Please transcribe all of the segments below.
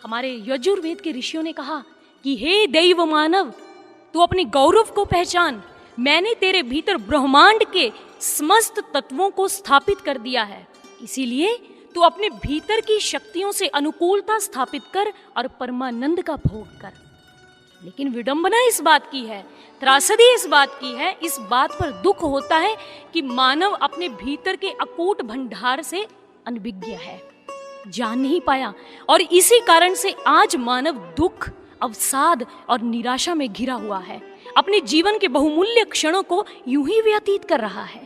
हमारे यजुर्वेद के ऋषियों ने कहा कि हे दैव मानव, तू अपने गौरव को पहचान। मैंने तेरे भीतर ब्रह्मांड के समस्त तत्वों को स्थापित कर दिया है, इसीलिए तू अपने भीतर की शक्तियों से अनुकूलता स्थापित कर और परमानंद का भोग कर। लेकिन विडंबना इस बात की है, त्रासदी इस बात की है, इस बात पर दुख होता है कि मानव अपने भीतर के अकूट भंडार से अनभिज्ञ है, जान नहीं पाया। और इसी कारण से आज मानव दुख, अवसाद और निराशा में घिरा हुआ है। अपने जीवन के बहुमूल्य क्षणों को यूं ही व्यतीत कर रहा है।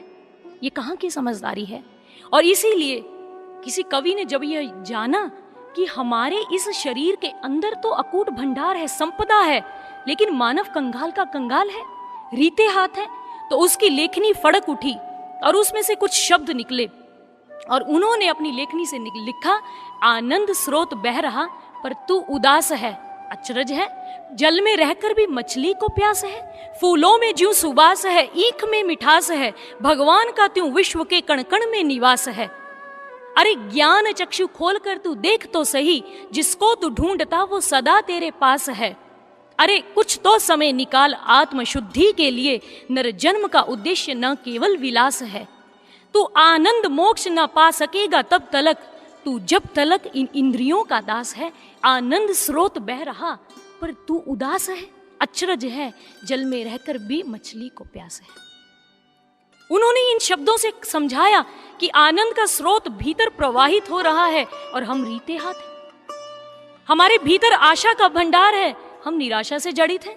ये कहाँ की समझदारी है? और इसीलिए किसी कवि ने जब यह जाना कि हमारे इस शरीर के अंदर तो अकूट भंडार है, संपदा है, लेकिन मानव कंगाल का कंगाल है, रीते हाथ है, तो उसकी लेखनी फड़क उठी और उसमें से कुछ शब्द निकले और उन्होंने अपनी लेखनी से लिखा, आनंद स्रोत बह रहा पर तू उदास है, अचरज है, जल में रहकर भी मछली को प्यास है, फूलों में ज्यों सुबास है, ईख में मिठास है, भगवान का त्यों विश्व के कण कण में निवास है। अरे ज्ञान चक्षु खोल कर तू देख तो सही, जिसको तू ढूंढता वो सदा तेरे पास है। अरे कुछ तो समय निकाल आत्मशुद्धि के लिए, नर जन्म का उद्देश्य न केवल विलास है। तू आनंद मोक्ष न पा सकेगा तब तलक, तू जब तलक इन इंद्रियों का दास है। आनंद स्रोत बह रहा पर तू उदास है, अचरज है, जल में रहकर भी मछली को प्यास है। उन्होंने इन शब्दों से समझाया कि आनंद का स्रोत भीतर प्रवाहित हो रहा है और हम रीते हाथ हैं। हमारे भीतर आशा का भंडार है, हम निराशा से जड़ित हैं।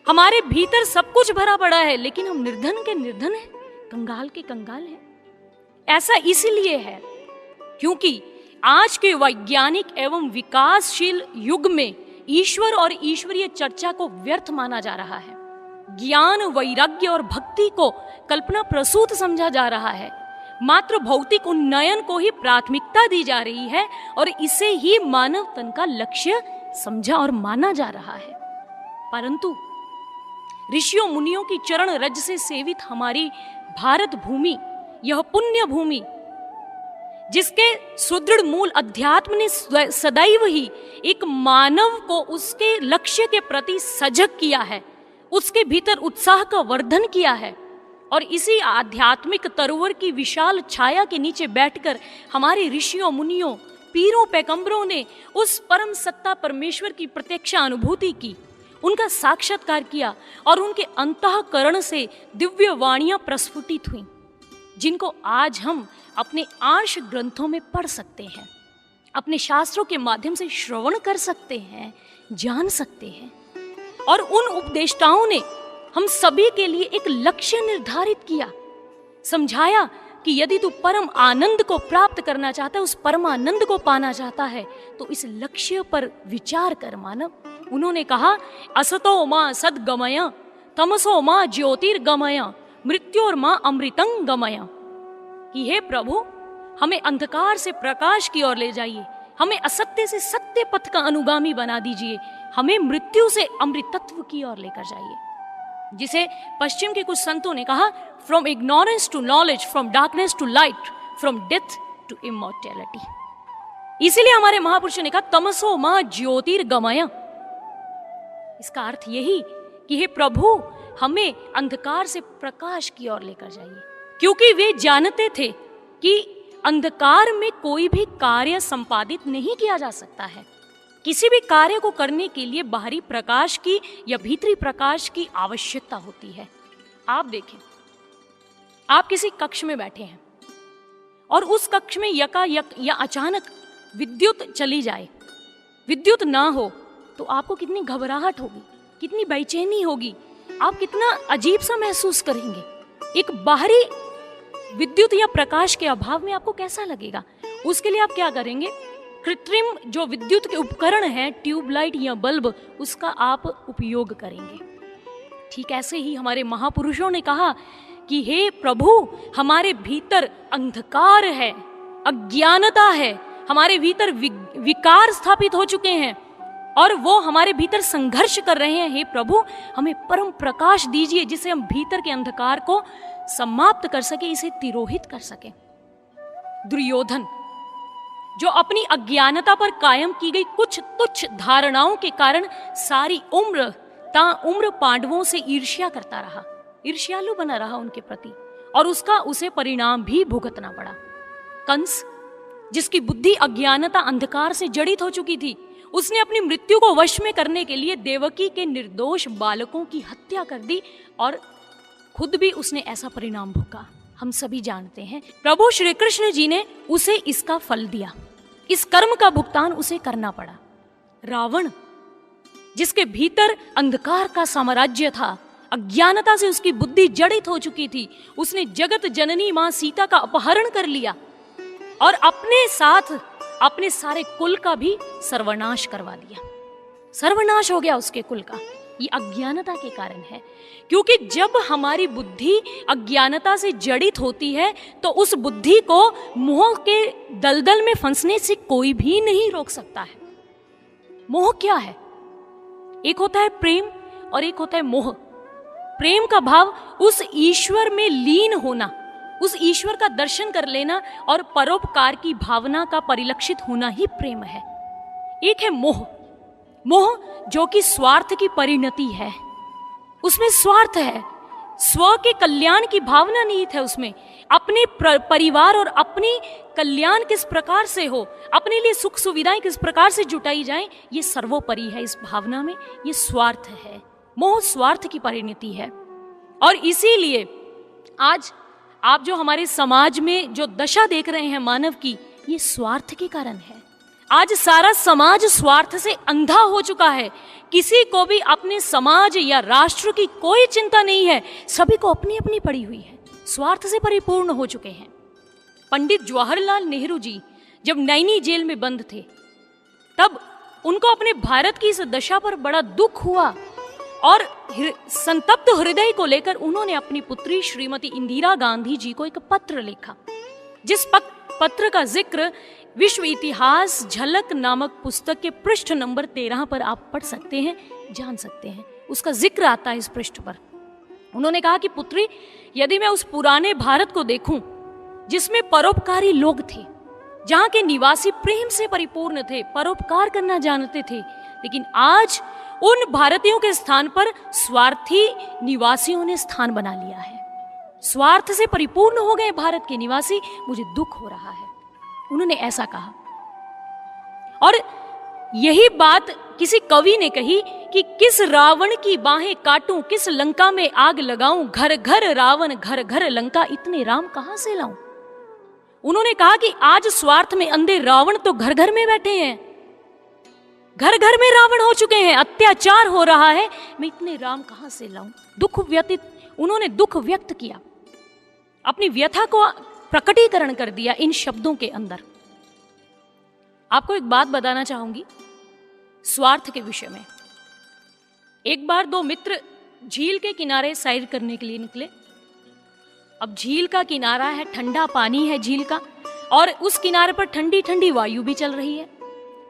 हमारे भीतर सब कुछ भरा पड़ा है, लेकिन हम निर्धन के निर्धन हैं, कंगाल के कंगाल हैं। ऐसा इसीलिए है क्योंकि आज के वैज्ञानिक एवं विकासशील युग में ईश्वर और ईश्वरीय चर्चा को व्यर्थ माना जा रहा है। ज्ञान, वैराग्य और भक्ति को कल्पना प्रसूत समझा जा रहा है। मात्र भौतिक उन्नयन को ही प्राथमिकता दी जा रही है और इसे ही मानव तन का लक्ष्य समझा और माना जा रहा है। परंतु ऋषियों मुनियों की चरण रज से सेवित हमारी भारत भूमि, यह पुण्य भूमि, जिसके सुदृढ़ मूल अध्यात्म ने सदैव ही एक मानव को उसके लक्ष्य के प्रति सजग किया है, उसके भीतर उत्साह का वर्धन किया है। और इसी आध्यात्मिक तरोवर की विशाल छाया के नीचे बैठकर हमारे ऋषियों मुनियों, पीरों पैगंबरों ने उस परम सत्ता परमेश्वर की प्रत्यक्ष अनुभूति की, उनका साक्षात्कार किया और उनके अंतःकरण से दिव्य वाणियां प्रस्फुटित हुईं, जिनको आज हम अपने आर्ष ग्रंथों में पढ़ सकते हैं, अपने शास्त्रों के माध्यम से श्रवण कर सकते हैं, जान सकते हैं। और उन उपदेष्टाओं ने हम सभी के लिए एक लक्ष्य निर्धारित किया, समझाया कि यदि तू परम आनंद को प्राप्त करना चाहता है, उस परम आनंद को पाना चाहता है, तो इस लक्ष्य पर विचार कर मानव। उन्होंने कहा, असतो मां सद्गमय, तमसो मां ज्योतिर्गमय, मृत्योर मां अमृतं गमय। कि हे प्रभु, हमें अंधकार से प्रकाश की ओर ले जाइए, हमें असत्य से सत्य पथ का अनुगामी बना दीजिए, हमें मृत्यु से अमृतत्व की ओर लेकर जाइए। जिसे पश्चिम के कुछ संतों ने कहा, from ignorance to knowledge, from darkness to light, from death to immortality. इसीलिए हमारे महापुरुषों ने कहा, तमसो मां ज्योतिर्गमय। इसका अर्थ यही कि हे प्रभु, हमें अंधकार से प्रकाश की ओर लेकर जाइए, क्योंकि वे जानते थे कि अंधकार में कोई भी कार्य संपादित नहीं किया जा सकता है। किसी भी कार्य को करने के लिए बाहरी प्रकाश की या भीतरी प्रकाश की आवश्यकता होती है। आप देखें, आप किसी कक्ष में बैठे हैं और उस कक्ष में यकायक या अचानक विद्युत चली जाए, विद्युत ना हो, तो आपको कितनी घबराहट होगी, कितनी बेचैनी होगी, आप कितना अजीब सा महसूस करेंगे। एक बाहरी विद्युत या प्रकाश के अभाव में आपको कैसा लगेगा? उसके लिए आप क्या करेंगे? कृत्रिम जो विद्युत के उपकरण हैं, ट्यूबलाइट या बल्ब, उसका आप उपयोग करेंगे। ठीक ऐसे ही हमारे महापुरुषों ने कहा कि हे प्रभु, हमारे भीतर अंधकार है, अज्ञानता है, हमारे भीतर विकार स्थापित हो चुके हैं और वो हमारे भीतर संघर्ष कर रहे हैं। हे प्रभु, हमें परम प्रकाश दीजिए, जिससे हम भीतर के अंधकार को समाप्त कर सके, इसे तिरोहित कर सके। दुर्योधन जो अपनी अज्ञानता पर कायम की गई कुछ तुच्छ धारणाओं के कारण सारी उम्र ताउम्र पांडवों से ईर्ष्या करता रहा, ईर्ष्यालु बना रहा उनके प्रति, और उसका उसे परिणाम भी भुगतना पड़ा। कंस, जिसकी बुद्धि अज्ञानता अंधकार से जड़ित हो चुकी थी, उसने अपनी मृत्यु को वश में करने के लिए देवकी के निर्दोष बालकों की हत्या कर दी और खुद भी उसने ऐसा परिणाम भोगा। हम सभी जानते हैं प्रभु श्री कृष्ण जी ने उसे इसका फल दिया, इस कर्म का भुगतान उसे करना पड़ा। रावण, जिसके भीतर अंधकार का साम्राज्य था, अज्ञानता से उसकी बुद्धि जड़ित हो चुकी थी, उसने जगत जननी मां सीता का अपहरण कर लिया और अपने साथ अपने सारे कुल का भी सर्वनाश करवा दिया। सर्वनाश हो गया उसके कुल का। ये अज्ञानता के कारण है, क्योंकि जब हमारी बुद्धि अज्ञानता से जड़ित होती है तो उस बुद्धि को मोह के दलदल में फंसने से कोई भी नहीं रोक सकता है। मोह क्या है? एक होता है प्रेम और एक होता है मोह। प्रेम का भाव उस ईश्वर में लीन होना, उस ईश्वर का दर्शन कर लेना और परोपकार की भावना का परिलक्षित होना ही प्रेम है। एक है मोह, मोह जो कि स्वार्थ की परिणति है, उसमें स्वार्थ है, स्व के कल्याण की भावना निहित है उसमें। अपने परिवार और अपनी कल्याण किस प्रकार से हो, अपने लिए सुख सुविधाएं किस प्रकार से जुटाई जाएं, ये सर्वोपरि है इस भावना में। ये स्वार्थ है, मोह स्वार्थ की परिणति है। और इसीलिए आज आप जो हमारे समाज में जो दशा देख रहे हैं मानव की, ये स्वार्थ के कारण है। आज सारा समाज स्वार्थ से अंधा हो चुका है। किसी को भी अपने समाज या राष्ट्र की कोई चिंता नहीं है, सभी को अपनी अपनी पड़ी हुई है, स्वार्थ से परिपूर्ण हो चुके हैं। पंडित जवाहरलाल नेहरू जी जब नैनी जेल में बंद थे, तब उनको अपने भारत की इस दशा पर बड़ा दुख हुआ और संतप्त हृदय को लेकर उन्होंने अपनी पुत्री श्रीमती इंदिरा गांधी जी को एक पत्र लिखा, जिस पत्र का जिक्र विश्व इतिहास झलक नामक पुस्तक के पृष्ठ नंबर 13 पर आप पढ़ सकते हैं, जान सकते हैं। उसका जिक्र आता है इस पृष्ठ पर। उन्होंने कहा कि पुत्री, यदि मैं उस पुराने भारत को देखूं जिसमें परोपकारी लोग थे, जहां के निवासी प्रेम से परिपूर्ण थे, परोपकार करना जानते थे, लेकिन आज उन भारतीयों के स्थान पर स्वार्थी निवासियों ने स्थान बना लिया है। स्वार्थ से परिपूर्ण हो गए भारत के निवासी, मुझे दुख हो रहा है। उन्होंने ऐसा कहा। और यही बात किसी कवि ने कही कि किस रावण की बाहें काटूं, किस लंका में आग लगाऊं, घर घर रावण घर घर लंका, इतने राम कहां से लाऊं। उन्होंने कहा कि आज स्वार्थ में अंधे रावण तो घर घर में बैठे हैं, घर घर में रावण हो चुके हैं, अत्याचार हो रहा है, मैं इतने राम कहां से लाऊं। उन्होंने दुख व्यक्त किया, अपनी व्यथा को प्रकटीकरण कर दिया इन शब्दों के अंदर। आपको एक बात बताना चाहूंगी स्वार्थ के विषय में। एक बार दो मित्र झील के किनारे सैर करने के लिए निकले। अब झील का किनारा है, ठंडा पानी है झील का, और उस किनारे पर ठंडी ठंडी वायु भी चल रही है।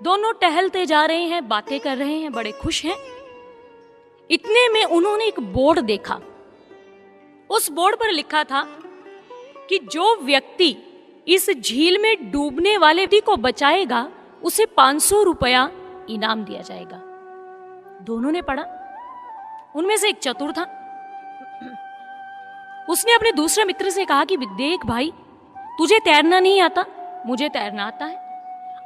दोनों टहलते जा रहे हैं, बातें कर रहे हैं, बड़े खुश हैं। इतने में उन्होंने एक बोर्ड देखा। उस बोर्ड पर लिखा था कि जो व्यक्ति इस झील में डूबने वाले व्यक्ति को बचाएगा उसे 500 रुपया इनाम दिया जाएगा। दोनों ने पढ़ा। उनमें से एक चतुर था। उसने अपने दूसरे मित्र से कहा कि देख भाई, तुझे तैरना नहीं आता, मुझे तैरना आता है।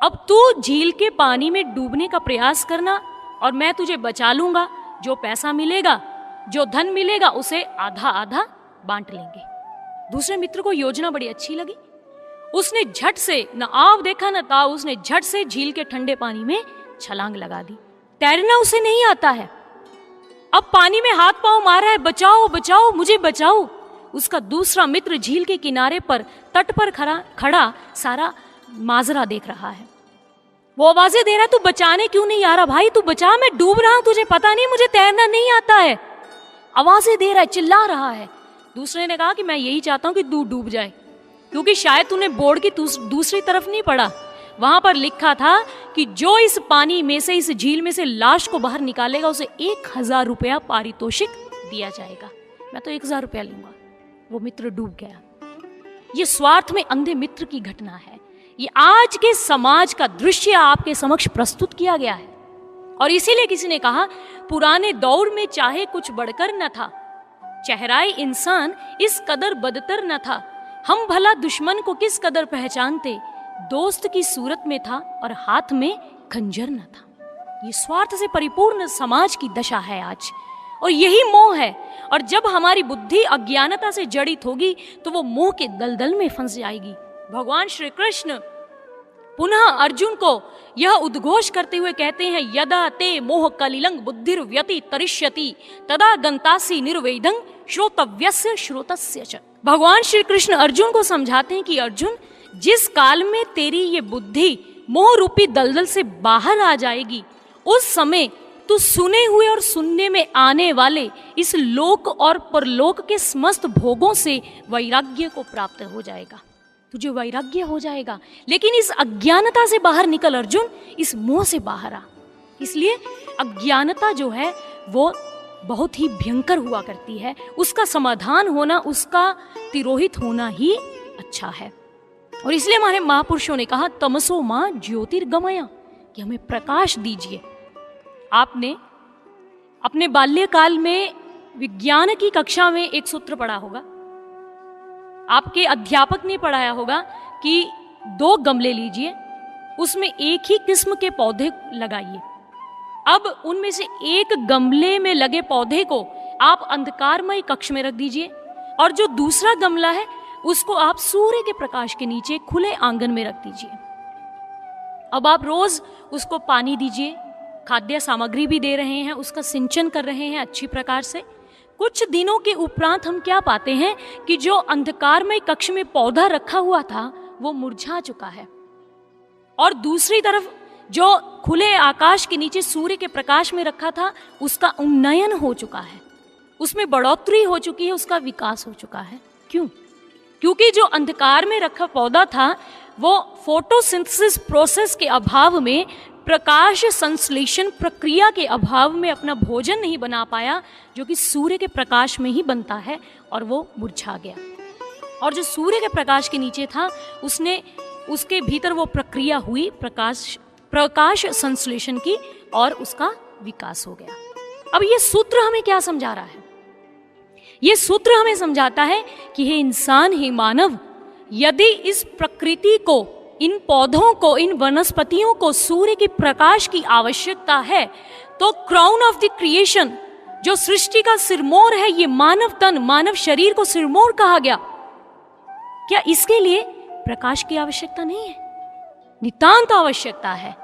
अब तू झील के पानी में डूबने का प्रयास करना और मैं तुझे बचा लूंगा। जो पैसा मिलेगा, जो धन मिलेगा, उसे आधा आधा बांट लेंगे। दूसरे मित्र को योजना बड़ी अच्छी लगी। उसने झट से, न आव देखा न ताव, उसने झट से झील के ठंडे पानी में छलांग लगा दी। तैरना उसे नहीं आता है, अब पानी में हाथ पांव मार रहा है, बचाओ बचाओ मुझे बचाओ। उसका दूसरा मित्र झील के किनारे पर तट पर खड़ा सारा माजरा देख रहा है। वो आवाजें दे रहा है, तू बचाने क्यों नहीं आ रहा भाई, तू बचा, मैं डूब रहा हूं, तुझे पता नहीं मुझे तैरना नहीं आता है। आवाजें दे रहा है, चिल्ला रहा है। दूसरे ने कहा कि मैं यही चाहता हूं कि तू डूब जाए, क्योंकि शायद तूने बोर्ड की दूसरी तरफ नहीं पढ़ा। वहां पर लिखा था कि जो इस पानी में से, इस झील में से लाश को बाहर निकालेगा उसे 1000 रुपया पारितोषिक दिया जाएगा। मैं तो 1000 रुपया लूंगा। वो मित्र डूब गया। ये स्वार्थ में अंधे मित्र की घटना है। ये आज के समाज का दृश्य आपके समक्ष प्रस्तुत किया गया है। और इसीलिए किसी ने कहा, पुराने दौर में चाहे कुछ बढ़कर न था, चेहराए इंसान इस कदर बदतर न था, हम भला दुश्मन को किस कदर पहचानते, दोस्त की सूरत में था और हाथ में खंजर न था। ये स्वार्थ से परिपूर्ण समाज की दशा है आज, और यही मोह है। और जब हमारी बुद्धि अज्ञानता से जड़ित होगी तो वो मोह के दलदल में फंस जाएगी। भगवान श्री कृष्ण पुनः अर्जुन को यह उद्घोष करते हुए कहते हैं, यदा ते मोह कलिलंग बुद्धिर व्यति तरिष्यति तदा गंतासी निर्वेदं श्रोतव्यस्य श्रोतस्य च। भगवान श्री कृष्ण अर्जुन को समझाते हैं कि अर्जुन, जिस काल में तेरी ये बुद्धि मोह रूपी दलदल से बाहर आ जाएगी, उस समय तू सुने हुए और सुनने में आने वाले इस लोक और परलोक के समस्त भोगों से वैराग्य को प्राप्त हो जाएगा, तुझे वैराग्य हो जाएगा। लेकिन इस अज्ञानता से बाहर निकल अर्जुन, इस मोह से बाहर आ। इसलिए अज्ञानता जो है वो बहुत ही भयंकर हुआ करती है, उसका समाधान होना, उसका तिरोहित होना ही अच्छा है। और इसलिए हमारे महापुरुषों ने कहा, तमसो मां ज्योतिर्गमया, कि हमें प्रकाश दीजिए। आपने अपने बाल्यकाल में विज्ञान की कक्षा में एक सूत्र पढ़ा होगा, आपके अध्यापक ने पढ़ाया होगा कि 2 गमले लीजिए, उसमें एक ही किस्म के पौधे लगाइए। अब उनमें से एक गमले में लगे पौधे को आप अंधकारमय कक्ष में रख दीजिए, और जो दूसरा गमला है उसको आप सूर्य के प्रकाश के नीचे खुले आंगन में रख दीजिए। अब आप रोज उसको पानी दीजिए, खाद्य सामग्री भी दे रहे हैं, उसका सिंचन कर रहे हैं अच्छी प्रकार से। कुछ दिनों के उपरांत हम क्या पाते हैं कि जो अंधकारमय कक्ष में पौधा रखा हुआ था वो मुरझा चुका है, और दूसरी तरफ जो खुले आकाश के नीचे सूर्य के प्रकाश में रखा था उसका उन्नयन हो चुका है, उसमें बढ़ोतरी हो चुकी है, उसका विकास हो चुका है। क्यों? क्योंकि जो अंधकार में रखा पौधा था वो फोटोसिंथेसिस प्रोसेस के अभाव में, प्रकाश संश्लेषण प्रक्रिया के अभाव में अपना भोजन नहीं बना पाया, जो कि सूर्य के प्रकाश में ही बनता है, और वो मुरझा गया। और जो सूर्य के प्रकाश के नीचे था उसके भीतर वो प्रक्रिया हुई, प्रकाश संश्लेषण की, और उसका विकास हो गया। अब ये सूत्र हमें क्या समझा रहा है? ये सूत्र हमें समझाता है कि हे इंसान, हे मानव, यदि इस प्रकृति को, इन पौधों को, इन वनस्पतियों को सूर्य की प्रकाश की आवश्यकता है, तो क्राउन ऑफ द क्रिएशन, जो सृष्टि का सिरमौर है, ये मानव तन, मानव शरीर को सिरमौर कहा गया, क्या इसके लिए प्रकाश की आवश्यकता नहीं है? नितांत आवश्यकता है।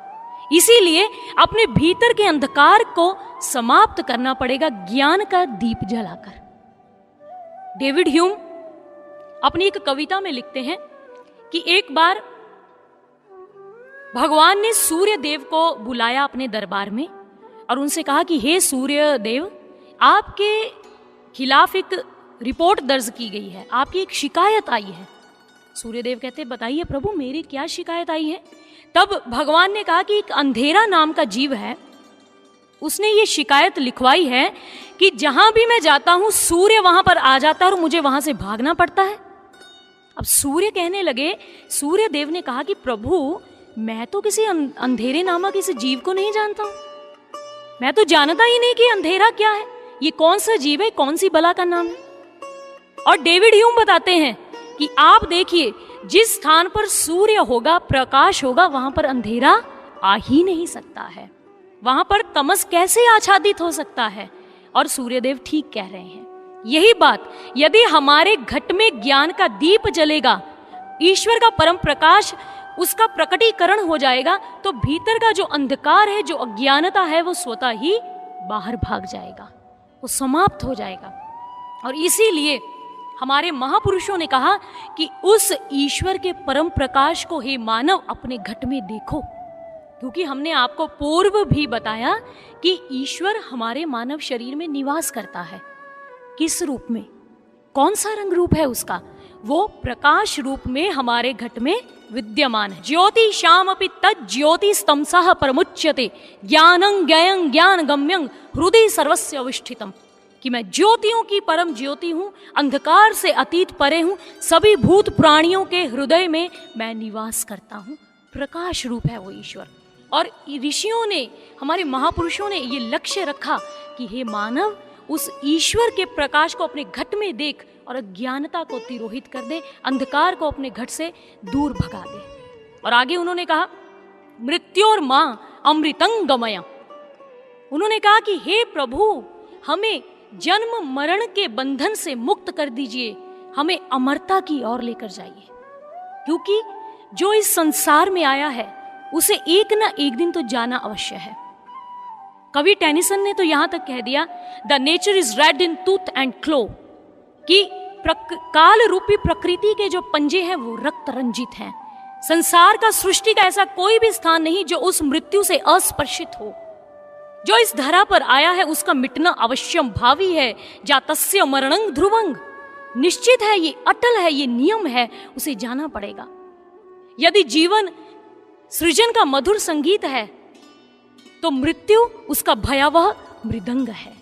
इसीलिए अपने भीतर के अंधकार को समाप्त करना पड़ेगा ज्ञान का दीप जलाकर। डेविड ह्यूम अपनी एक कविता में लिखते हैं कि एक बार भगवान ने सूर्य देव को बुलाया अपने दरबार में और उनसे कहा कि हे सूर्य देव, आपके खिलाफ एक रिपोर्ट दर्ज की गई है, आपकी एक शिकायत आई है। सूर्यदेव कहते, बताइए प्रभु, मेरी क्या शिकायत आई है? तब भगवान ने कहा कि एक अंधेरा नाम का जीव है, उसने ये शिकायत लिखवाई है कि जहां भी मैं जाता हूं सूर्य वहां पर आ जाता है और मुझे वहां से भागना पड़ता है। अब सूर्य कहने लगे, सूर्य देव ने कहा कि प्रभु, मैं तो किसी अंधेरे नामक किसी जीव को नहीं जानता हूं, मैं तो जानता ही नहीं कि अंधेरा क्या है, ये कौन सा जीव है, कौन सी बला का नाम है। और डेविड ह्यूम बताते हैं कि आप देखिए, जिस स्थान पर सूर्य होगा, प्रकाश होगा, वहां पर अंधेरा आ ही नहीं सकता है, वहां पर तमस कैसे आच्छादित हो सकता है। और सूर्यदेव ठीक कह रहे हैं। यही बात, यदि हमारे घट में ज्ञान का दीप जलेगा, ईश्वर का परम प्रकाश, उसका प्रकटीकरण हो जाएगा, तो भीतर का जो अंधकार है, जो अज्ञानता है, वो स्वतः ही बाहर भाग जाएगा, वो समाप्त हो जाएगा। और इसीलिए हमारे महापुरुषों ने कहा कि उस ईश्वर के परम प्रकाश को हे मानव अपने घट में देखो, क्योंकि हमने आपको पूर्व भी बताया कि ईश्वर हमारे मानव शरीर में निवास करता है। किस रूप में? कौन सा रंग रूप है उसका? वो प्रकाश रूप में हमारे घट में विद्यमान है। ज्योति श्यामपि तत् ज्योति स्तंसः परमुच्यते ज्ञानं ज्ञेयं ज्ञान गम्यं हृदय सर्वस्य अविष्ठितम्। कि मैं ज्योतियों की परम ज्योति हूं, अंधकार से अतीत परे हूं, सभी भूत प्राणियों के हृदय में मैं निवास करता हूं। प्रकाश रूप है वो ईश्वर। और ऋषियों ने, हमारे महापुरुषों ने ये लक्ष्य रखा कि हे मानव, उस ईश्वर के प्रकाश को अपने घट में देख और अज्ञानता को तिरोहित कर दे, अंधकार को अपने घट से दूर भगा दे। और आगे उन्होंने कहा, मृत्योर मां अमृतं गमय। उन्होंने कहा कि हे प्रभु, हमें जन्म मरण के बंधन से मुक्त कर दीजिए, हमें अमरता की ओर लेकर जाइए। क्योंकि जो इस संसार में आया है उसे एक ना एक दिन तो जाना अवश्य है। कवि टेनिसन ने तो यहां तक कह दिया, the nature is red in tooth and claw, कि काल रूपी प्रकृति के जो पंजे हैं वो रक्त रंजित हैं। संसार का, सृष्टि का ऐसा कोई भी स्थान नहीं जो उस मृत्यु से अस्पर्शित हो। जो इस धरा पर आया है उसका मिटना अवश्यम भावी है। जातस्य मरणं ध्रुवंग, निश्चित है, ये अटल है, ये नियम है, उसे जाना पड़ेगा। यदि जीवन सृजन का मधुर संगीत है तो मृत्यु उसका भयावह मृदंग है।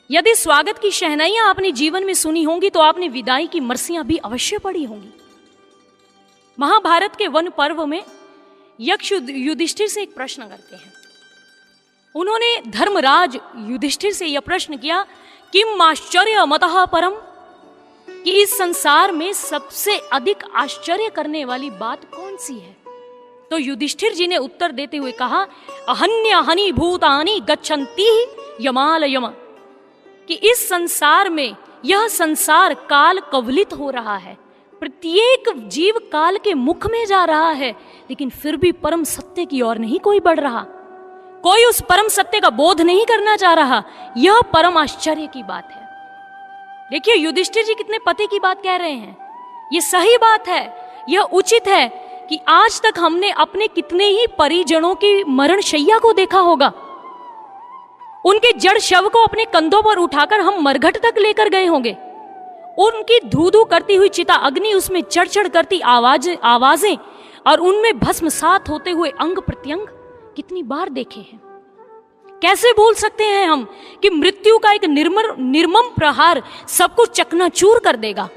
यदि स्वागत की शहनाइयां आपने जीवन में सुनी होंगी तो आपने विदाई की मरसियां भी अवश्य पड़ी होंगी। महाभारत के वन पर्व में यक्ष युधिष्ठिर से एक प्रश्न करते हैं। उन्होंने धर्मराज युधिष्ठिर से यह प्रश्न किया, किम आश्चर्य मतः परम, कि इस संसार में सबसे अधिक आश्चर्य करने वाली बात कौन सी है। तो युधिष्ठिर जी ने उत्तर देते हुए कहा, अहन्य हनि भूतानि गच्छन्ति यमालयम, कि इस संसार में, यह संसार काल कवलित हो रहा है, प्रत्येक जीव काल के मुख में जा रहा है, लेकिन फिर भी परम सत्य की ओर नहीं कोई बढ़ रहा, कोई उस परम सत्य का बोध नहीं करना चाह रहा। यह परम आश्चर्य की बात है। देखिए युधिष्ठिर जी कितने पते की बात कह रहे हैं। यह सही बात है, यह उचित है कि आज तक हमने अपने कितने ही परिजनों की मरण शैया को देखा होगा। उनके जड़ शव को अपने कंधों पर उठाकर हम मरघट तक लेकर गए होंगे। उनकी धू धू करती हुई चिता अग्नि, उसमें चढ़ चढ़ करती आवाजें और उनमें भस्मसात होते हुए अंग प्रत्यंग कितनी बार देखे हैं। कैसे भूल सकते हैं हम कि मृत्यु का एक निर्मम प्रहार सब कुछ चकनाचूर कर देगा।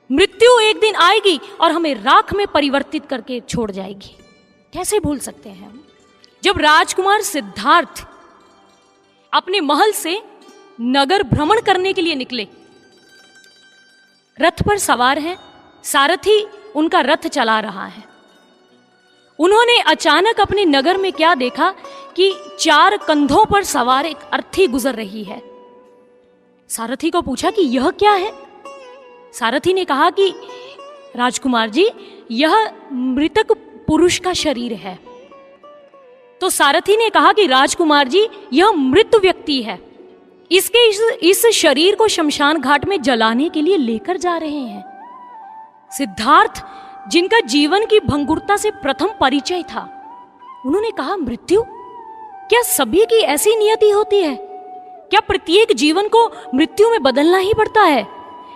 मृत्यु एक दिन आएगी और हमें राख में परिवर्तित करके छोड़ जाएगी। कैसे भूल सकते हैं हम। जब राजकुमार सिद्धार्थ अपने महल से नगर भ्रमण करने के लिए निकले, रथ पर सवार हैं, सारथी उनका रथ चला रहा है। उन्होंने अचानक अपने नगर में क्या देखा कि 4 कंधों पर सवार एक अर्थी गुजर रही है। सारथी को पूछा कि यह क्या है। सारथी ने कहा कि राजकुमार जी, यह मृतक पुरुष का शरीर है। तो सारथी ने कहा कि राजकुमार जी, यह मृत व्यक्ति है, इसके इस शरीर को शमशान घाट में जलाने के लिए लेकर जा रहे हैं। सिद्धार्थ, जिनका जीवन की भंगुरता से प्रथम परिचय था, उन्होंने कहा, मृत्यु, क्या सभी की ऐसी नियति होती है? क्या प्रत्येक जीवन को मृत्यु में बदलना ही पड़ता है?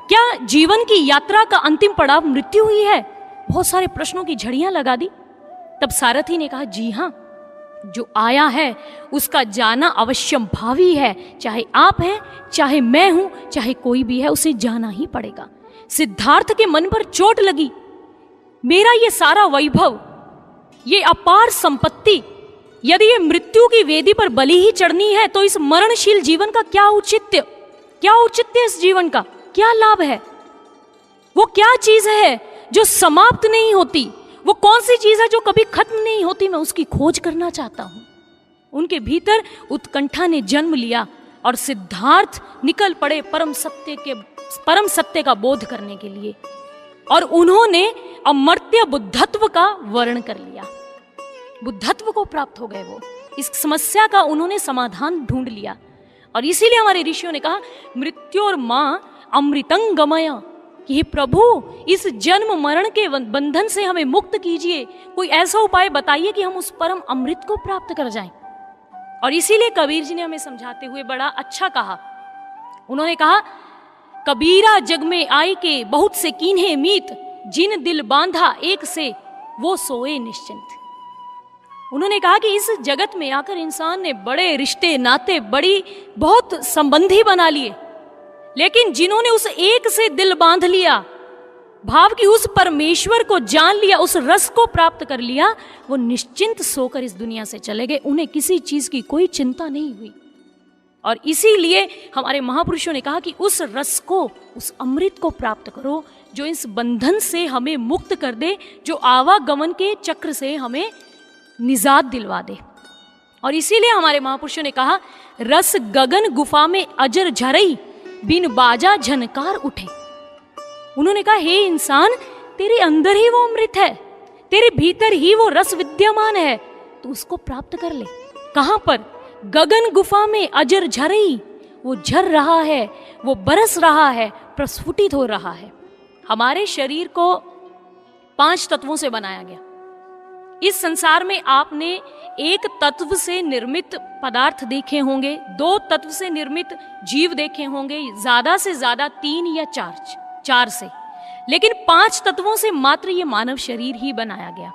क्या जीवन की यात्रा का अंतिम पड़ाव मृत्यु हुई है? बहुत सारे प्रश्नों की झड़ियां लगा दी। तब सारथी ने कहा, जी हां, जो आया है उसका जाना अवश्यम भावी है। चाहे आप हैं, चाहे मैं हूं, चाहे कोई भी है, उसे जाना ही पड़ेगा। सिद्धार्थ के मन पर चोट लगी। मेरा ये सारा वैभव, ये अपार संपत्ति, यदि ये मृत्यु की वेदी पर बलि ही चढ़नी है तो इस मरणशील जीवन का क्या औचित्य इस जीवन का क्या लाभ है? वो क्या चीज है जो समाप्त नहीं होती? वो कौन सी चीज है जो कभी खत्म नहीं होती? मैं उसकी खोज करना चाहता हूं। उनके भीतर उत्कंठा ने जन्म लिया और सिद्धार्थ निकल पड़े परम सत्य का बोध करने के लिए। और उन्होंने अमर्त्य बुद्धत्व का वर्ण कर लिया। बुद्धत्व को प्राप्त हो गए। वो इस समस्या का उन्होंने समाधान ढूंढ लिया। और इसीलिए हमारे ऋषियों ने कहा, मृत्योर मां अमृतं गमय, कि हे प्रभु, इस जन्म मरण के बंधन से हमें मुक्त कीजिए। कोई ऐसा उपाय बताइए कि हम उस परम अमृत को प्राप्त कर जाएं। और इसीलिए कबीर जी ने हमें समझाते हुए बड़ा अच्छा कहा। उन्होंने कहा, कबीरा जग में आए के बहुत से कीन्हे मीत, जिन दिल बांधा एक से वो सोए निश्चिंत। उन्होंने कहा कि इस जगत में आकर इंसान ने बड़े रिश्ते नाते बहुत संबंधी बना लिए, लेकिन जिन्होंने उस एक से दिल बांध लिया, भाव की उस परमेश्वर को जान लिया, उस रस को प्राप्त कर लिया, वो निश्चिंत सोकर इस दुनिया से चले गए। उन्हें किसी चीज की कोई चिंता नहीं हुई। और इसीलिए हमारे महापुरुषों ने कहा कि उस रस को, उस अमृत को प्राप्त करो जो इस बंधन से हमें मुक्त कर दे, जो आवागमन के चक्र से हमें निजात दिलवा दे। और इसीलिए हमारे महापुरुषों ने कहा, रस गगन गुफा में अजर झरई, बिन बाजा झनकार उठे। उन्होंने कहा, हे इंसान, तेरे अंदर ही वो अमृत है, तेरे भीतर ही वो रस विद्यमान है, तो उसको प्राप्त कर ले। कहां पर? गगन गुफा में अजर झरई, वो झर रहा है, वो बरस रहा है, प्रस्फुटित हो रहा है। हमारे शरीर को 5 तत्वों से बनाया गया। इस संसार में आपने एक तत्व से निर्मित पदार्थ देखे होंगे, 2 तत्व से निर्मित जीव देखे होंगे, ज्यादा से ज्यादा 3 या 4 से, लेकिन 5 तत्वों से मात्र ये मानव शरीर ही बनाया गया।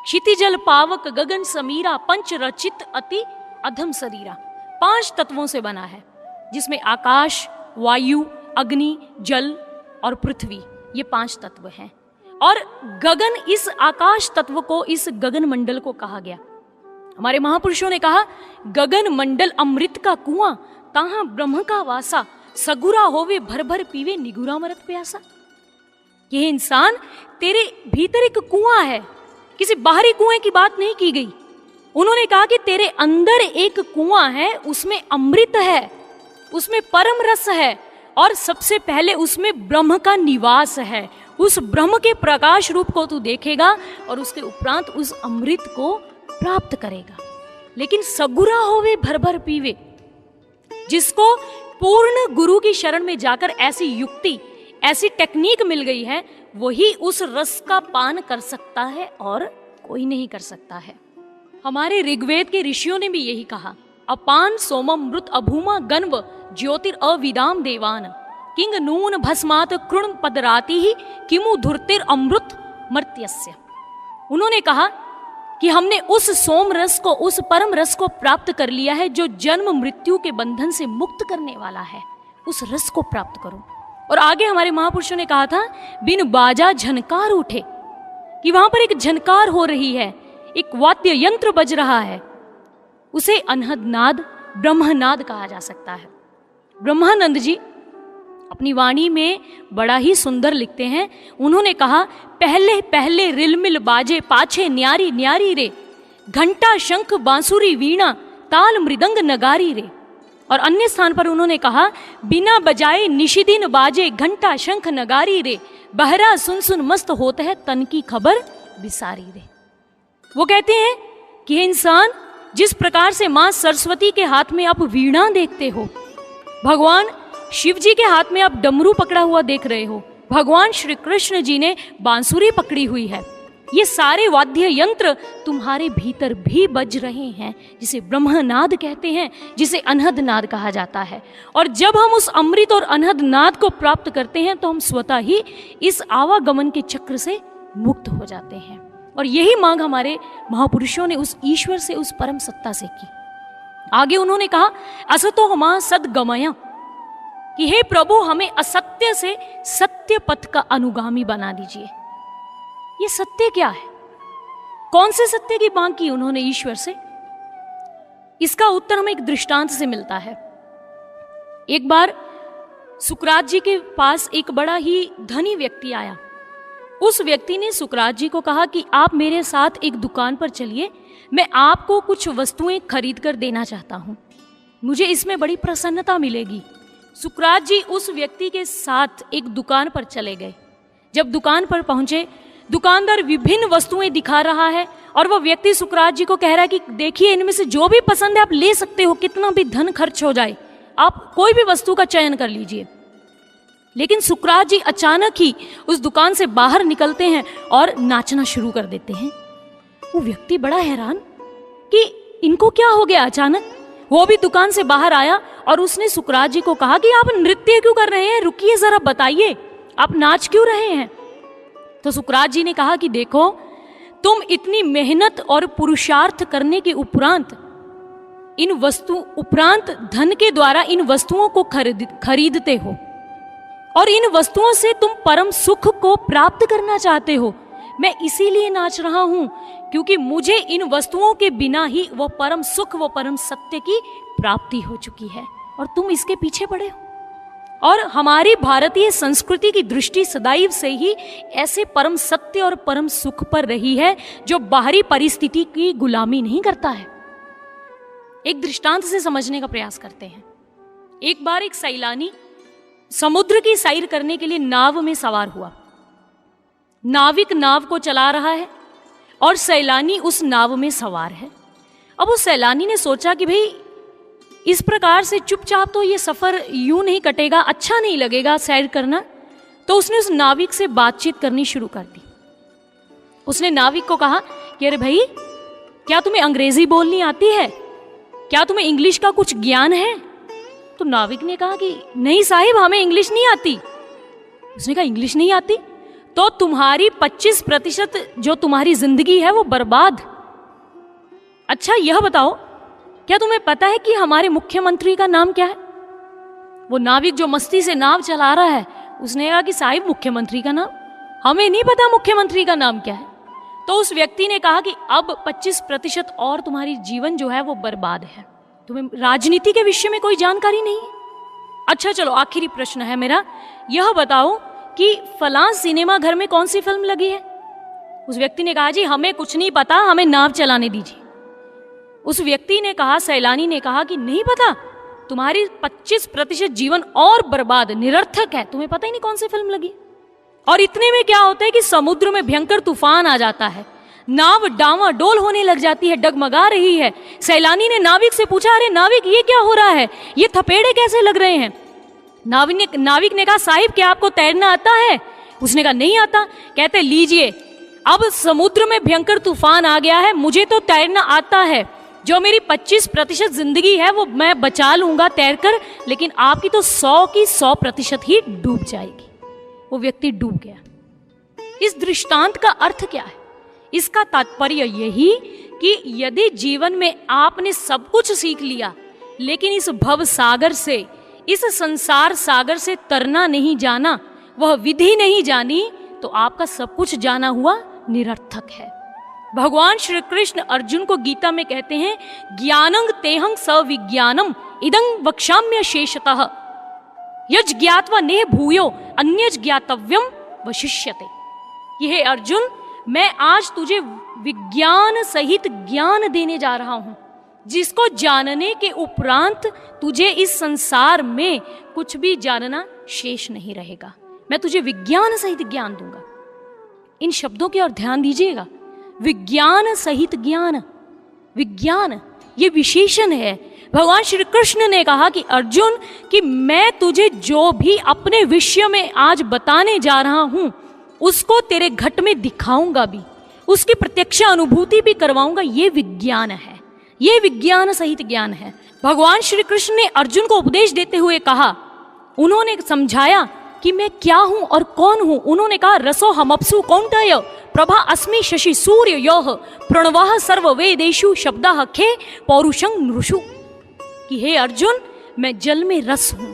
क्षितिजल पावक गगन समीरा, पंच रचित अति अधम शरीरा। 5 तत्वों से बना है, जिसमें आकाश, वायु, अग्नि, जल और पृथ्वी, ये 5 तत्व हैं। और गगन, इस आकाश तत्व को, इस गगन मंडल को कहा गया। हमारे महापुरुषों ने कहा, गगन मंडल अमृत का कुआं, ताहां ब्रह्म का वासा, सगुरा होवे भर भर पीवे, निगुरा मरत प्यासा। ये इंसान, तेरे भीतर एक कुआं है, किसी बाहरी कुएं की बात नहीं की गई। उन्होंने कहा कि तेरे अंदर एक कुआं है, उसमें अमृत है, उसमें परम रस है, और सबसे पहले उसमें ब्रह्म का निवास है। उस ब्रह्म के प्रकाश रूप को तू देखेगा और उसके उपरांत उस अमृत को प्राप्त करेगा। लेकिन सगुरा होवे भर भर पीवे, जिसको पूर्ण गुरु की शरण में जाकर ऐसी युक्ति, ऐसी टेक्निक मिल गई है, वही उस रस का पान कर सकता है और कोई नहीं कर सकता है। हमारे ऋग्वेद के ऋषियों ने भी यही कहा, अपान सोमम मृत अभूमा गन्व ज्योतिर अविदाम देवान, किंग नून भस्मात कृण पदराति ही किमु धुर्तिर अमृत मर्त्यस्य। उन्होंने कहा कि हमने उस सोम रस को, उस परम रस को प्राप्त कर लिया है, जो जन्म मृत्यु के बंधन से मुक्त करने वाला है। उस रस को प्राप्त करो। और आगे हमारे महापुरुषों ने कहा था, बिन बाजा झनकार उठे, कि वहां पर एक झनकार हो रही है, एक वाद्य यंत्र बज रहा है, उसे अनहद नाद, ब्रह्मनाद कहा जा सकता है। ब्रह्मानंद जी अपनी वाणी में बड़ा ही सुंदर लिखते हैं। उन्होंने कहा, पहले पहले रिलमिल बाजे, पाछे न्यारी न्यारी रे, घंटा शंख बांसुरी वीणा, ताल मृदंग नगारी रे। और अन्य स्थान पर उन्होंने कहा, बिना बजाए निशिदिन बाजे, घंटा शंख नगारी रे, बहरा सुन सुन मस्त होता है, तन की खबर बिसारी रे। वो कहते हैं कि इंसान, जिस प्रकार से मां सरस्वती के हाथ में आप वीणा देखते हो, भगवान शिव जी के हाथ में आप डमरू पकड़ा हुआ देख रहे हो, भगवान श्री कृष्ण जी ने बांसुरी पकड़ी हुई है, ये सारे वाद्य यंत्र तुम्हारे भीतर भी बज रहे हैं, जिसे ब्रह्मनाद कहते हैं, जिसे अनहद नाद कहा जाता है। और जब हम उस अमृत और अनहद नाद को प्राप्त करते हैं, तो हम स्वतः ही इस आवागमन के चक्र से मुक्त हो जाते हैं। और यही मांग हमारे महापुरुषों ने उस ईश्वर से, उस परम सत्ता से की। आगे उन्होंने कहा, असतो हमा सदगमया, कि हे प्रभु, हमें असत्य से सत्य पथ का अनुगामी बना दीजिए। ये सत्य क्या है? कौन से सत्य की मांग की उन्होंने ईश्वर से? इसका उत्तर हमें एक दृष्टांत से मिलता है। एक बार सुकरात जी के पास एक बड़ा ही धनी व्यक्ति आया। उस व्यक्ति ने सुकरात जी को कहा कि आप मेरे साथ एक दुकान पर चलिए, मैं आपको कुछ वस्तुएं खरीद कर देना चाहता हूं, मुझे इसमें बड़ी प्रसन्नता मिलेगी। सुकरात जी उस व्यक्ति के साथ एक दुकान पर चले गए। जब दुकान पर पहुंचे, दुकानदार विभिन्न वस्तुएं दिखा रहा है और वह व्यक्ति सुकरात जी को कह रहा है कि देखिए, इनमें से जो भी पसंद है आप ले सकते हो, कितना भी धन खर्च हो जाए, आप कोई भी वस्तु का चयन कर लीजिए। लेकिन सुकरात जी अचानक ही उस दुकान से बाहर निकलते हैं और नाचना शुरू कर देते हैं। वो व्यक्ति बड़ा हैरान कि इनको क्या हो गया अचानक। वो भी दुकान से बाहर आया और उसने सुकरात जी को कहा कि आप नृत्य क्यों कर रहे हैं, रुकिए जरा, बताइए आप नाच क्यों रहे हैं। तो सुकरात जी ने कहा कि देखो, तुम इतनी मेहनत और पुरुषार्थ करने के उपरांत धन के द्वारा इन वस्तुओं को खरीदते हो और इन वस्तुओं से तुम परम सुख को प्राप्त करना चाहते हो। मैं इसीलिए नाच रहा हूं क्योंकि मुझे इन वस्तुओं के बिना ही वो परम सुख, वो परम सत्य की प्राप्ति हो चुकी है और तुम इसके पीछे पड़े हो। और हमारी भारतीय संस्कृति की दृष्टि सदैव से ही ऐसे परम सत्य और परम सुख पर रही है जो बाहरी परिस्थिति की गुलामी नहीं करता है। एक दृष्टांत से समझने का प्रयास करते हैं। एक बार एक सैलानी समुद्र की सैर करने के लिए नाव में सवार हुआ। नाविक नाव को चला रहा है और सैलानी उस नाव में सवार है। अब उस सैलानी ने सोचा कि भाई इस प्रकार से चुपचाप तो ये सफर यूं नहीं कटेगा, अच्छा नहीं लगेगा सैर करना। तो उसने उस नाविक से बातचीत करनी शुरू कर दी। उसने नाविक को कहा कि अरे भाई, क्या तुम्हें अंग्रेजी बोलनी आती है? क्या तुम्हें इंग्लिश का कुछ ज्ञान है? तो नाविक ने कहा कि नहीं साहिब, हमें इंग्लिश नहीं आती। उसने कहा इंग्लिश नहीं आती तो तुम्हारी 25% जो तुम्हारी जिंदगी है वो बर्बाद। अच्छा यह बताओ, क्या तुम्हें पता है कि हमारे मुख्यमंत्री का नाम क्या है? वो नाविक जो मस्ती से नाव चला रहा है उसने कहा कि साहिब मुख्यमंत्री का नाम हमें नहीं पता, मुख्यमंत्री का नाम क्या है। तो उस व्यक्ति ने कहा कि अब 25% और तुम्हारी जीवन जो है वो बर्बाद है। तुम्हें राजनीति के विषय में कोई जानकारी नहीं है? अच्छा चलो, आखिरी प्रश्न है मेरा, यह बताओ कि फलां सिनेमा घर में कौन सी फिल्म लगी है? उस व्यक्ति ने कहा जी हमें कुछ नहीं पता, हमें नाव चलाने दीजिए। उस व्यक्ति ने कहा, सैलानी ने कहा कि नहीं पता, तुम्हारी 25% जीवन और बर्बाद, निरर्थक है, तुम्हें पता ही नहीं कौन सी फिल्म लगी। और इतने में क्या होता है कि समुद्र में भयंकर तूफान आ जाता है, नाव डावाडोल होने लग जाती है, डगमगा रही है। सैलानी ने नाविक से पूछा, अरे नाविक ये क्या हो रहा है, ये थपेड़े कैसे लग रहे हैं? नाविक ने कहा साहिब क्या आपको तैरना आता है? उसने कहा नहीं आता। कहते लीजिए, अब समुद्र में भयंकर तूफान आ गया है, मुझे तो तैरना आता है, जो मेरी 25% जिंदगी है वो मैं बचा लूंगा तैरकर, लेकिन आपकी तो 100 की 100% ही डूब जाएगी। वो व्यक्ति डूब गया। इस दृष्टांत का अर्थ क्या है? इसका तात्पर्य यही कि यदि जीवन में आपने सब कुछ सीख लिया लेकिन इस भव सागर से, इस संसार सागर से तरना नहीं जाना, वह विधि नहीं जानी, तो आपका सब कुछ जाना हुआ निरर्थक है। भगवान श्री कृष्ण अर्जुन को गीता में कहते हैं, ज्ञानं तेहं सविज्ञानम इदं वक्ष्याम्य शेषतः यज् ज्ञात्वा नेह भूयो अन्यज् ज्ञातव्यम वशिष्यते। यह अर्जुन, मैं आज तुझे विज्ञान सहित ज्ञान देने जा रहा हूं, जिसको जानने के उपरांत तुझे इस संसार में कुछ भी जानना शेष नहीं रहेगा। मैं तुझे विज्ञान सहित ज्ञान दूंगा। इन शब्दों की ओर ध्यान दीजिएगा, विज्ञान सहित ज्ञान। विज्ञान ये विशेषण है। भगवान श्री कृष्ण ने कहा कि अर्जुन, कि मैं तुझे जो भी अपने विषय में आज बताने जा रहा हूं उसको तेरे घट में दिखाऊंगा भी, उसकी प्रत्यक्ष अनुभूति भी करवाऊंगा। ये विज्ञान है, ये विज्ञान सहित ज्ञान है। भगवान श्री कृष्ण ने अर्जुन को उपदेश देते हुए कहा, उन्होंने समझाया कि मैं क्या हूं और कौन हूं। उन्होंने कहा, रसो हमअप्सु कौन्तेय प्रभा अस्मि शशि सूर्य योः प्रणवः सर्व वेदेषु शब्दः खे पौरुषं नृषु। कि हे अर्जुन, मैं जल में रस हूं,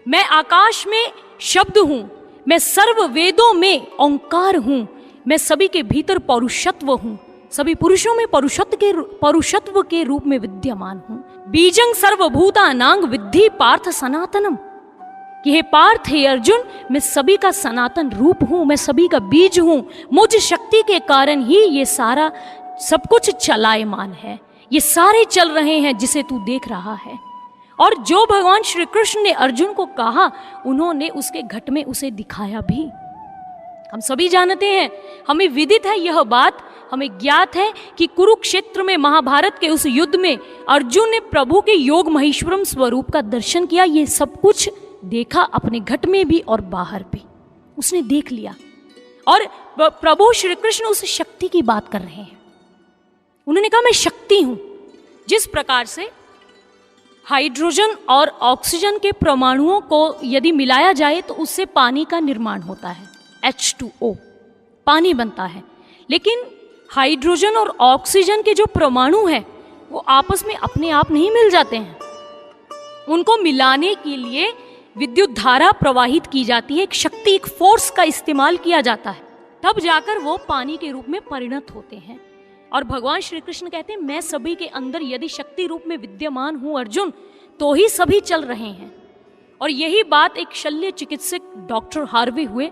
मैं आकाश में शब्द हूं, मैं सर्व वेदों में ओंकार हूं, मैं सभी के भीतर पौरुषत्व हूं, सभी पुरुषों में पौरुषत्व के रूप में विद्यमान हूं। बीजं सर्वभूतानां विद्धि पार्थ सनातनम। कि हे पार्थ, हे अर्जुन, मैं सभी का सनातन रूप हूं, मैं सभी का बीज हूं। मुझ शक्ति के कारण ही ये सारा सब कुछ चलायमान है, ये सारे चल रहे हैं जिसे तू देख रहा है। और जो भगवान श्री कृष्ण ने अर्जुन को कहा, उन्होंने उसके घट में उसे दिखाया भी। हम सभी जानते हैं, हमें विदित है यह बात, हमें ज्ञात है कि कुरुक्षेत्र में महाभारत के उस युद्ध में अर्जुन ने प्रभु के योग महेश्वरम स्वरूप का दर्शन किया। ये सब कुछ देखा अपने घट में भी और बाहर भी, उसने देख लिया। और प्रभु श्री कृष्ण उस शक्ति की बात कर रहे हैं। उन्होंने कहा, मैं शक्ति हूं। जिस प्रकार से हाइड्रोजन और ऑक्सीजन के परमाणुओं को यदि मिलाया जाए तो उससे पानी का निर्माण होता है, H2O, पानी बनता है। लेकिन हाइड्रोजन और ऑक्सीजन के जो परमाणु हैं वो आपस में अपने आप नहीं मिल जाते हैं। उनको मिलाने के लिए विद्युत धारा प्रवाहित की जाती है, एक शक्ति, एक फोर्स का इस्तेमाल किया जाता है, तब जाकर वो पानी के रूप में परिणत होते हैं। और भगवान श्री कृष्ण कहते हैं, मैं सभी के अंदर यदि शक्ति रूप में विद्यमान हूं अर्जुन, तो ही सभी चल रहे हैं। और यही बात एक शल्य चिकित्सक डॉक्टर हार्वे हुए,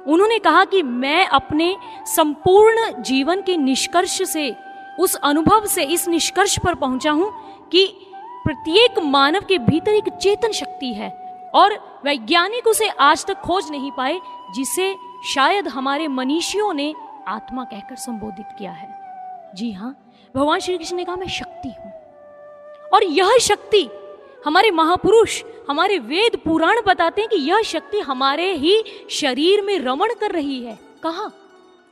उन्होंने कहा कि मैं अपने संपूर्ण जीवन के निष्कर्ष से, उस अनुभव से इस निष्कर्ष पर पहुंचा हूं कि प्रत्येक मानव के भीतर एक चेतन शक्ति है और वैज्ञानिक उसे आज तक खोज नहीं पाए, जिसे शायद हमारे मनीषियों ने आत्मा कहकर संबोधित किया है। जी हाँ, भगवान श्री कृष्ण ने कहा मैं शक्ति हूं, और यह शक्ति हमारे महापुरुष, हमारे वेद पुराण बताते हैं कि यह शक्ति हमारे ही शरीर में रमण कर रही है। कहाँ?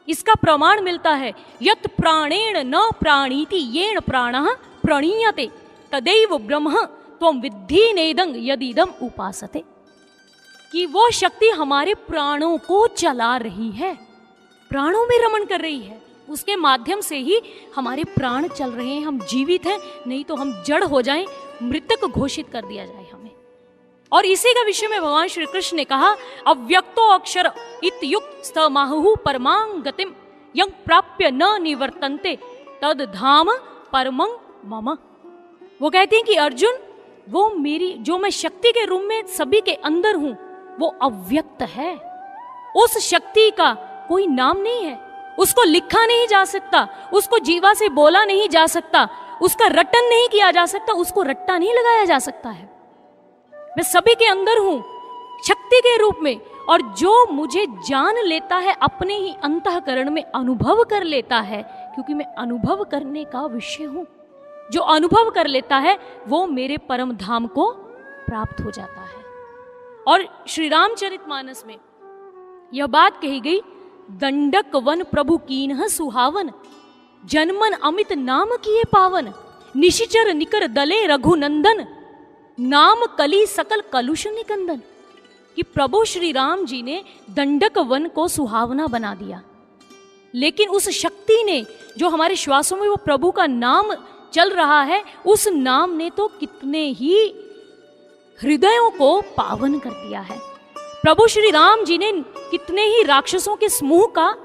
इसका प्रमाण मिलता है, यत् प्राणेण न प्राणीति येन प्राणः प्रणीयते तदैव ब्रह्म त्वं विद्धि नेदं यदिदं उपासते। कि वो शक्ति हमारे प्राणों को चला रही है, प्राणों में रमण कर रही है, उसके माध्यम से ही हमारे प्राण चल रहे हैं, हम जीवित हैं, नहीं तो हम जड़ हो जाएं, मृतक घोषित कर दिया जाए हमें। और इसी का विषय में भगवान श्री कृष्ण ने कहा, अव्यक्तो अक्षर इत्युक्त स्थमाहुः परमां गतिम यं प्राप्य न निवर्तन्ते तद धाम परमं मम। वो कहते हैं कि अर्जुन, वो मेरी, जो मैं शक्ति के रूप में सभी के अंदर हूं, वो अव्यक्त है। उस शक्ति का कोई नाम नहीं है, उसको लिखा नहीं जा सकता, उसको जीवा से बोला नहीं जा सकता, उसका रटन नहीं किया जा सकता, उसको रट्टा नहीं लगाया जा सकता है। मैं सभी के अंदर हूं शक्ति के रूप में, और जो मुझे जान लेता है अपने ही अंतःकरण में अनुभव कर लेता है, क्योंकि मैं अनुभव करने का विषय हूं। जो अनुभव कर लेता है वो मेरे परम धाम को प्राप्त हो जाता है। और श्री रामचरितमानस में यह बात कही गई, दंडक वन प्रभु कीन्ह सुहावन जनमन अमित नाम किए पावन निशिचर निकर दले रघुनंदन नाम कली सकल कलुष निकंदन। कि प्रभु श्री राम जी ने दंडक वन को सुहावना बना दिया, लेकिन उस शक्ति ने, जो हमारे श्वासों में वो प्रभु का नाम चल रहा है, उस नाम ने तो कितने ही हृदयों को पावन कर दिया है। प्रभु श्री राम जी ने कितने ही राक्षसों के समूह का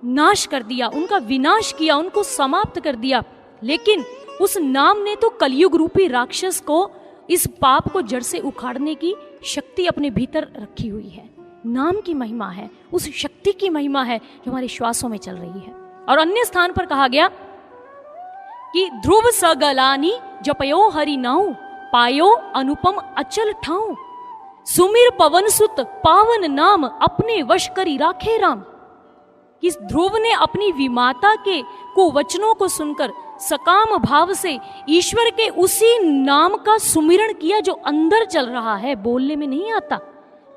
नाश कर दिया, उनका विनाश किया, उनको समाप्त कर दिया। लेकिन उस नाम ने तो कलयुग रूपी राक्षस को, इस पाप को जड़ से उखाड़ने की शक्ति अपने भीतर रखी हुई है। नाम की महिमा है, उस शक्ति की महिमा है जो हमारे श्वासों में चल रही है। और अन्य स्थान पर कहा गया कि ध्रुव सगलानी जपयो हरि नाउ पायो अनुपम अचल ठाऊ सुमिर पवन सुत पावन नाम अपने वश करी राखे राम। इस ध्रुव ने अपनी विमाता के कुवचनों को सुनकर सकाम भाव से ईश्वर के उसी नाम का सुमिरण किया जो अंदर चल रहा है, बोलने में नहीं आता,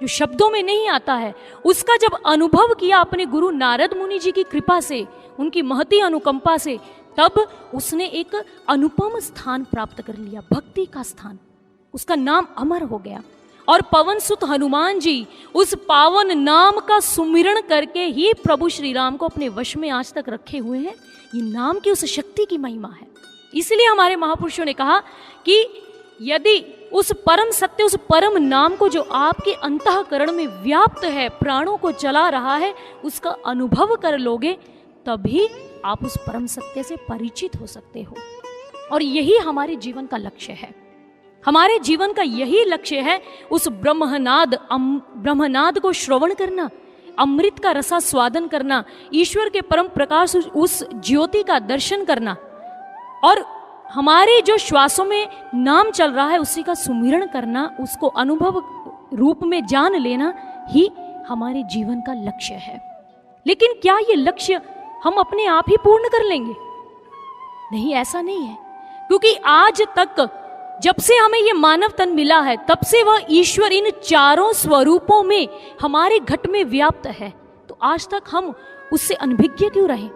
जो शब्दों में नहीं आता है। उसका जब अनुभव किया अपने गुरु नारद मुनि जी की कृपा से, उनकी महती अनुकंपा से, तब उसने एक अनुपम स्थान प्राप्त कर लिया, भक्ति का स्थान। उसका नाम अमर हो गया। और पवन सुत हनुमान जी उस पावन नाम का सुमिरण करके ही प्रभु श्री राम को अपने वश में आज तक रखे हुए हैं। ये नाम की उस शक्ति की महिमा है। इसलिए हमारे महापुरुषों ने कहा कि यदि उस परम सत्य, उस परम नाम को जो आपके अंतःकरण में व्याप्त है, प्राणों को चला रहा है, उसका अनुभव कर लोगे, तभी आप उस परम सत्य से परिचित हो सकते हो। और यही हमारे जीवन का लक्ष्य है। हमारे जीवन का यही लक्ष्य है, उस ब्रह्मनाद को श्रवण करना, अमृत का रसास्वादन करना, ईश्वर के परम प्रकाश उस ज्योति का दर्शन करना, और हमारे जो श्वासों में नाम चल रहा है उसी का सुमिरण करना, उसको अनुभव रूप में जान लेना ही हमारे जीवन का लक्ष्य है। लेकिन क्या ये लक्ष्य हम अपने आप ही पूर्ण कर लेंगे? नहीं, ऐसा नहीं है। क्योंकि आज तक जब से हमें ये मानव तन मिला है, तब से वह ईश्वर इन चारों स्वरूपों में हमारे घट में व्याप्त है। तो आज तक हम उससे अनभिज्ञ क्यों रहे?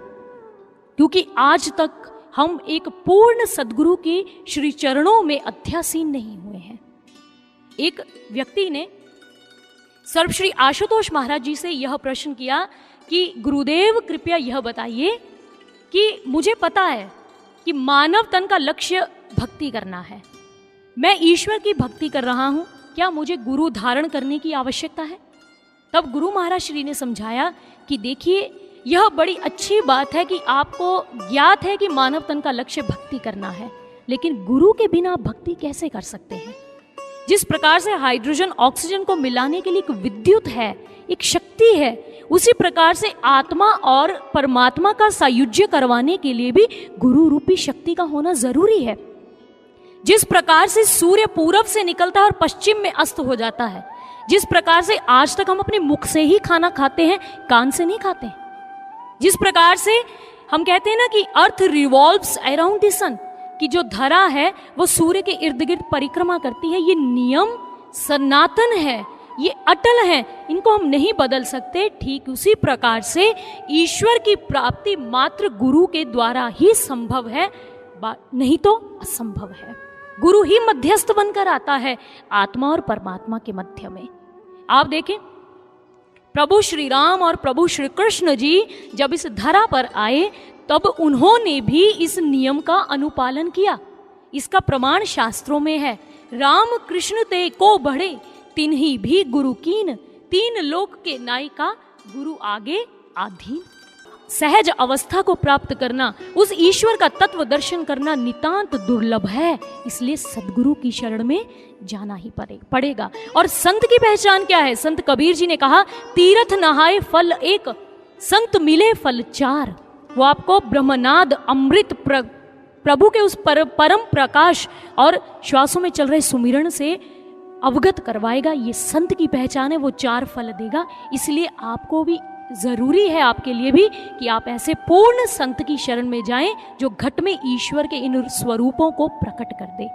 क्योंकि आज तक हम एक पूर्ण सद्गुरु के श्री चरणों में अध्यासीन नहीं हुए हैं। एक व्यक्ति ने सर्वश्री आशुतोष महाराज जी से यह प्रश्न किया कि गुरुदेव कृपया यह बताइए कि मुझे पता है कि मानव तन का लक्ष्य भक्ति करना है, मैं ईश्वर की भक्ति कर रहा हूं, क्या मुझे गुरु धारण करने की आवश्यकता है? तब गुरु महाराज श्री ने समझाया कि देखिए, यह बड़ी अच्छी बात है कि आपको ज्ञात है कि मानव तन का लक्ष्य भक्ति करना है, लेकिन गुरु के बिना आप भक्ति कैसे कर सकते हैं? जिस प्रकार से हाइड्रोजन ऑक्सीजन को मिलाने के लिए एक विद्युत है, एक शक्ति है, उसी प्रकार से आत्मा और परमात्मा का सायुज्य करवाने के लिए भी गुरु रूपी शक्ति का होना जरूरी है। जिस प्रकार से सूर्य पूरब से निकलता है और पश्चिम में अस्त हो जाता है, जिस प्रकार से आज तक हम अपने मुख से ही खाना खाते हैं, कान से नहीं खाते हैं, जिस प्रकार से हम कहते हैं ना कि अर्थ रिवॉल्व्स अराउंड द सन, कि जो धरा है वो सूर्य के इर्द गिर्द परिक्रमा करती है, ये नियम सनातन है, ये अटल है, इनको हम नहीं बदल सकते। ठीक उसी प्रकार से ईश्वर की प्राप्ति मात्र गुरु के द्वारा ही संभव है, नहीं तो असंभव है। गुरु ही मध्यस्थ बनकर आता है आत्मा और परमात्मा के मध्य में। आप देखें, प्रभु श्री राम और प्रभु श्री कृष्ण जी जब इस धरा पर आए, तब उन्होंने भी इस नियम का अनुपालन किया। इसका प्रमाण शास्त्रों में है। राम कृष्ण ते को बढ़े तिन्ही भी गुरु कीन, तीन लोक के नायिका गुरु आगे आधीन। सहज अवस्था को प्राप्त करना, उस ईश्वर का तत्व दर्शन करना नितांत दुर्लभ है, इसलिए सदगुरु की शरण में जाना ही पड़ेगा। और संत की पहचान क्या है? संत कबीर जी ने कहा, तीर्थ नहाए फल एक, संत मिले फल चार। वो आपको ब्रह्मनाद अमृत प्रभु के उस परम प्रकाश और श्वासों में चल रहे सुमिरन से अवगत करवाएगा। ये संत की पहचान है, वो चार फल देगा। इसलिए आपको भी जरूरी है, आपके लिए भी, कि आप ऐसे पूर्ण संत की शरण में जाएं जो घट में ईश्वर के इन स्वरूपों को प्रकट कर दे।